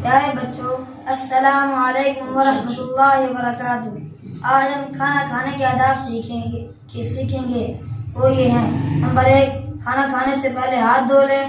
प्यारे बच्चों, अस्सलाम वालेकुम व रहमतुल्लाहि व बरकातुहू। आज हम खाना खाने के आदाब सीखेंगे। वो ये हैं। नंबर 1, खाना खाने से पहले हाथ धो लें।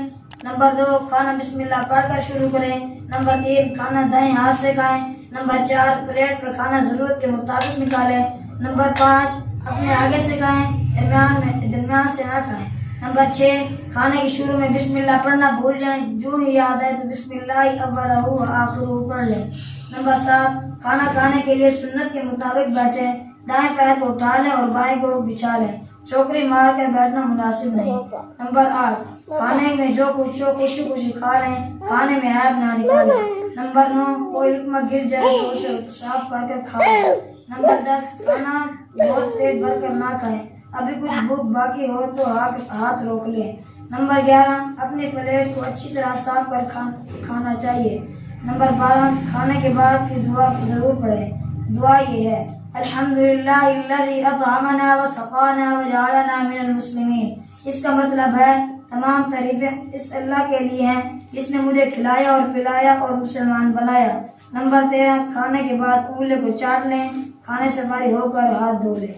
नंबर 2, खाना बिस्मिल्लाह पढ़कर शुरू करें। नंबर 3, खाना दाएं हाथ से खाएं। नंबर 4, प्लेट पर खाना जरूरत के मुताबिक निकालें। नंबर 5, अपने आगे से खाएं, दरमियान से ना खाएं। नंबर 6, खाने के शुरू में बिस्मिल्लाह पढ़ना भूल जाएं, जो ही याद आए तो बिस्मिल्लाह अव्वलहू व आखिरहू पढ़ लें। नंबर 7, खाना खाने के लिए सुन्नत के मुताबिक बैठें, दाएं पैर को उठा लें और बाएं को बिछा लें, चौकड़ी मार कर बैठना मुनासिब नहीं। नंबर 8, खाने में जो कुछ हो खुशी खा लें, खाने में ऐब ना निकालें। नंबर 9, कोई लुकमा गिर जाए तो उसे साफ करके खाएं। नंबर 10, खाना बहुत पेट भर कर ना खाएं, अभी कुछ भूख बाकी हो तो हाथ रोक लें। नंबर 11, अपनी प्लेट को अच्छी तरह साफ कर खाना चाहिए। नंबर 12, खाने के बाद की दुआ जरूर पढ़ें। दुआ ये है, अल्हम्दुलिल्लाहिल्लज़ी अतअमना व सक़ाना व जअलना मिनल मुस्लिमीन। इसका मतलब है तमाम तारीफें इस अल्लाह के लिए हैं जिसने मुझे खिलाया और पिलाया और मुसलमान बनाया। नंबर 13, खाने के बाद उंगली को चाट लें, खाने से फारिग होकर हाथ धो लें।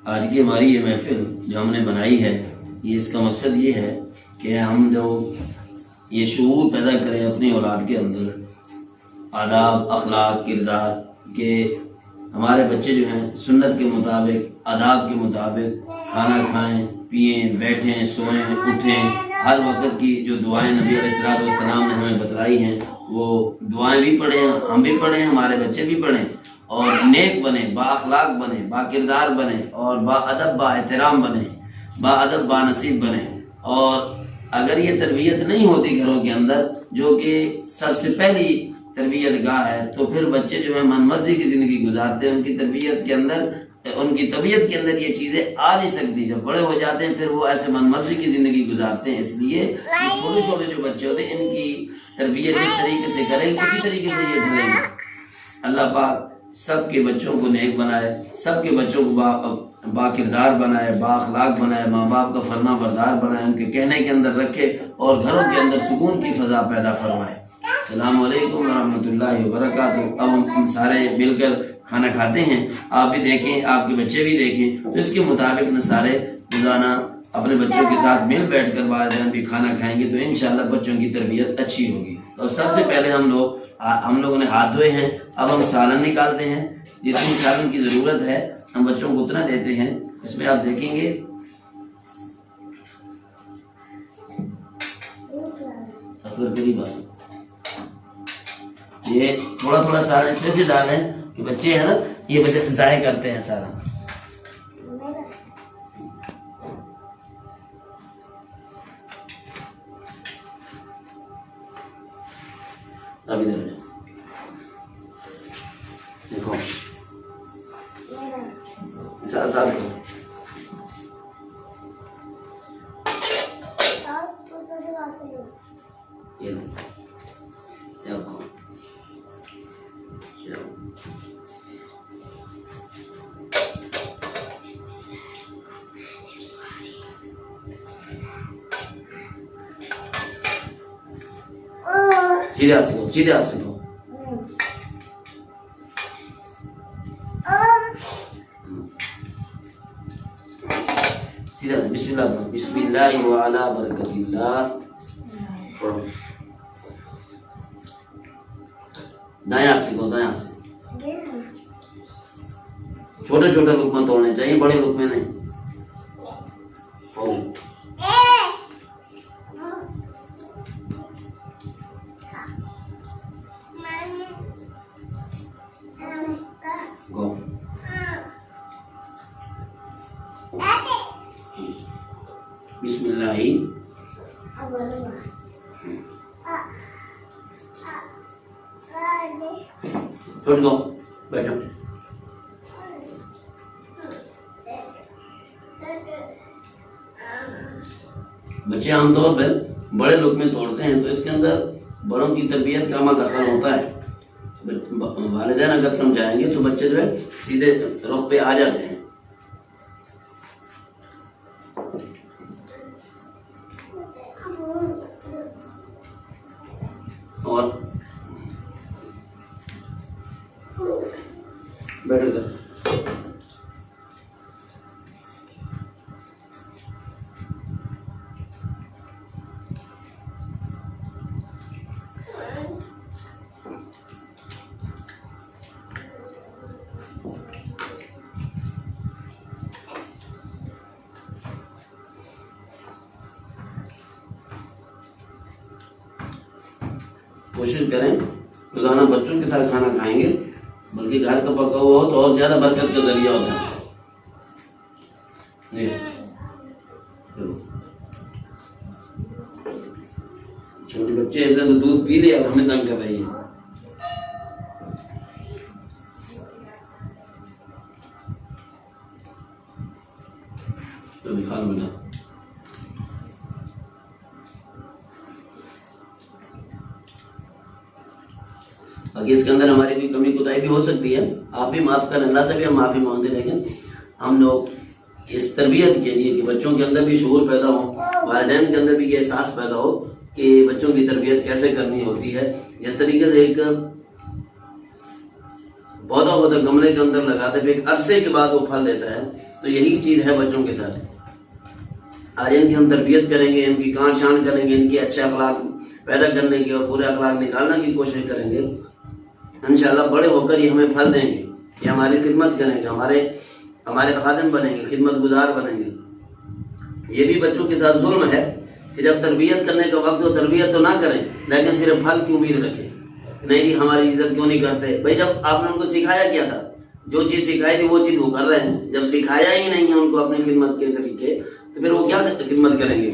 आज की हमारी ये महफिल जो हमने बनाई है, ये इसका मकसद ये है कि हम जो ये शऊर पैदा करें अपनी औलाद के अंदर, आदाब, अखलाक, किरदार के हमारे बच्चे जो हैं सुन्नत के मुताबिक, आदाब के मुताबिक खाना खाएं, पिएं, बैठें, सोएं, उठें। हर वक्त की जो दुआएं नबी अलैहिस्सलाम ने हमें बतलाई हैं, वो दुआएं भी पढ़ें, हम भी पढ़ें, हमारे बच्चे भी पढ़ें और नेक बने, बाअखलाक बने, बाकिरदार बने और बाअदब बाएहतराम बने, बाअदब बानसीब बने। और अगर ये तरबियत नहीं होती घरों के अंदर, जो कि सबसे पहली तरबियत गाह है, तो फिर बच्चे जो है मनमर्जी की जिंदगी गुजारते हैं। उनकी तरबियत के अंदर, उनकी तबीयत के अंदर ये चीजें आ नहीं सकती। जब बड़े हो जाते हैं फिर वो ऐसे मनमर्जी की जिंदगी गुजारते हैं। इसलिए छोटे छोटे जो बच्चे होते हैं इनकी तरबियत जिस तरीके से करेंगे उसी तरीके से ये ढलेंगे। अल्लाह पाक सबके बच्चों को नेक बनाए, सबके बच्चों को बाकिरदार बनाए, बाअखलाक बनाए, माँ बाप का फरमा बरदार बनाए, उनके कहने के अंदर रखे और घरों के अंदर सुकून की फजा पैदा फरमाए। अस्सलाम वालेकुम व रहमतुल्लाहि व बरकातुहू। अब हम सारे मिलकर खाना खाते हैं, आप भी देखें, आपके बच्चे भी देखें, तो इसके मुताबिक न सारे रोजाना अपने बच्चों के साथ मिल बैठकर वालिदैन भी खाना खाएंगे तो इंशाअल्लाह बच्चों की तरबियत अच्छी होगी। तो सबसे पहले हम लोगों ने हाथ धोए हैं। अब हम सालन निकालते हैं, जितनी सालन की जरूरत है हम बच्चों को उतना देते हैं। इसमें आप देखेंगे ये थोड़ा थोड़ा सालन इसमें से डालें कि बच्चे है ना, ये बच्चे जाया करते हैं सारा। अब इधर देखो, साथ साथ ये लो, रखो। सीधे हाथ से दो, सीधे हाथ से दो। सीधा बिस्मिल्लाह, बिस्मिल्लाह व अला बरकतिल्लाह। दाएं हाथ से दो, दाएं हाथ से। छोटे छोटे लुकमा तोड़ने चाहिए, बड़े लुकमे नहीं। बिस्मिल्लाही छोड़ दो, बैठो। बच्चे आमतौर पर बड़े लुकमे तोड़ते हैं तो इसके अंदर बड़ों की तरबियत का दखल होता है। वालिदैन अगर समझाएंगे तो बच्चे जो है सीधे रुख पे आ जाते हैं। बैठ इधर। कोशिश करें रोजाना बच्चों के साथ खाना खाएंगे, बल्कि घर का पका हुआ हो तो और ज्यादा बरकत का जरिया होता है। जी छोटे बच्चे ऐसे तो दूध पी ले, अब हमें तंग कर रही है। तो दिखा लो ना, बाकी इसके अंदर हमारी कोई कमी कुताही भी हो सकती है, आप भी माफ करें, अल्लाह से भी हम माफी मांगते, लेकिन हम लोग इस तरबियत के लिए कि बच्चों के अंदर भी शऊर पैदा हो, वालिदैन के अंदर भी ये एहसास पैदा हो कि बच्चों की तरबियत कैसे करनी होती है। जिस तरीके से एक पौधा होता गमले के अंदर लगाते फिर एक अरसे के बाद वो फल देता है, तो यही चीज है बच्चों के साथ। आज इनकी हम तरबियत करेंगे, इनकी काट छान करेंगे, इनके अच्छे अखलाक पैदा करने की और पूरे अखलाक निकालने की कोशिश करेंगे, इंशाल्लाह बड़े होकर ये हमें फल देंगे, ये हमारी खिदमत करेंगे, हमारे खादिम बनेंगे, खिदमत गुजार बनेंगे। ये भी बच्चों के साथ जुल्म है कि जब तरबियत करने का वक्त हो तरबियत तो ना करें, लेकिन सिर्फ फल की उम्मीद रखें, नहीं जी हमारी इज्जत क्यों नहीं करते। भाई जब आपने उनको सिखाया क्या था, जो चीज सिखाई थी वो चीज वो कर रहे हैं, जब सिखाया ही नहीं है उनको अपनी खिदमत के तरीके, तो फिर वो क्या खिदमत करेंगे।